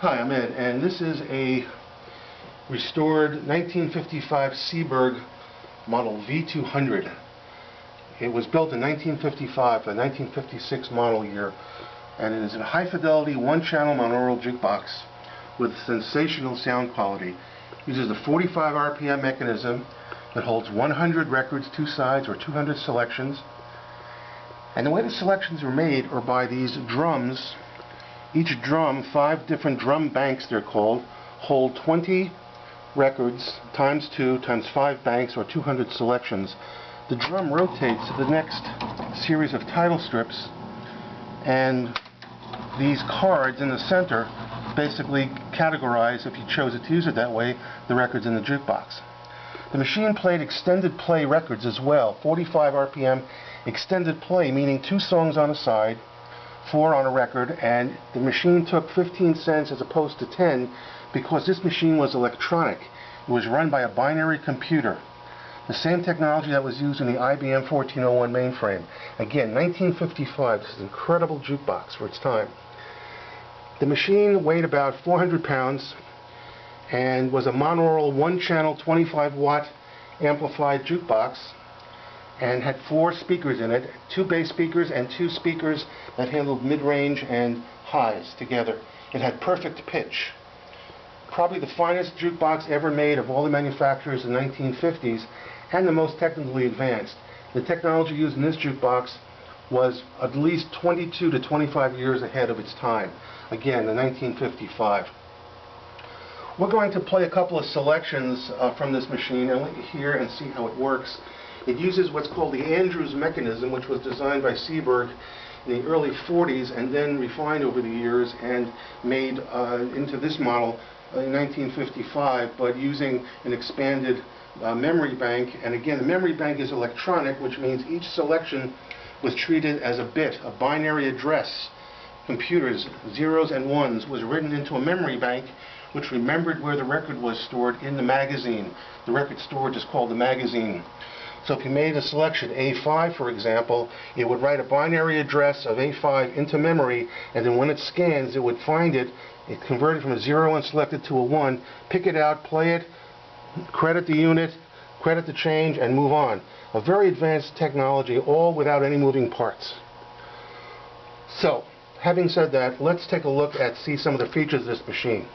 Hi, I'm Ed, and this is a restored 1955 Seeburg model V200. It was built in 1955, the 1956 model year, and it is a high-fidelity one-channel monaural jukebox with sensational sound quality. It uses a 45 RPM mechanism that holds 100 records, two sides, or 200 selections. And the way the selections are made are by these drums. Each drum, 5 different drum banks they're called, hold 20 records times 2 times 5 banks, or 200 selections. The drum rotates to the next series of title strips, and these cards in the center basically categorize, if you chose to use it that way, the records in the jukebox. The machine played extended play records as well, 45 RPM extended play, meaning 2 songs on a side, 4 on a record, and the machine took 15 cents as opposed to 10 because this machine was electronic. It was run by a binary computer, the same technology that was used in the IBM 1401 mainframe. Again, 1955, this is an incredible jukebox for its time. The machine weighed about 400 pounds and was a monaural one-channel 25-watt amplified jukebox, and had 4 speakers in it, 2 bass speakers and 2 speakers that handled mid-range and highs together. It had perfect pitch. Probably the finest jukebox ever made of all the manufacturers in the 1950s, and the most technically advanced. The technology used in this jukebox was at least 22 to 25 years ahead of its time. Again, the 1955. We're going to play a couple of selections from this machine and let you hear and see how it works. It uses what's called the Andrews mechanism, which was designed by Seeburg in the early 40s and then refined over the years and made into this model in 1955, but using an expanded memory bank. And again, the memory bank is electronic, which means each selection was treated as a bit, a binary address. Computers, zeros and ones, was written into a memory bank which remembered where the record was stored in the magazine. The record storage is called the magazine. So if you made a selection, A5 for example, it would write a binary address of A5 into memory, and then when it scans it would find it, it converted from a 0 and selected to a 1, pick it out, play it, credit the unit, credit the change, and move on. A very advanced technology, all without any moving parts. So, having said that, let's take a look at see some of the features of this machine.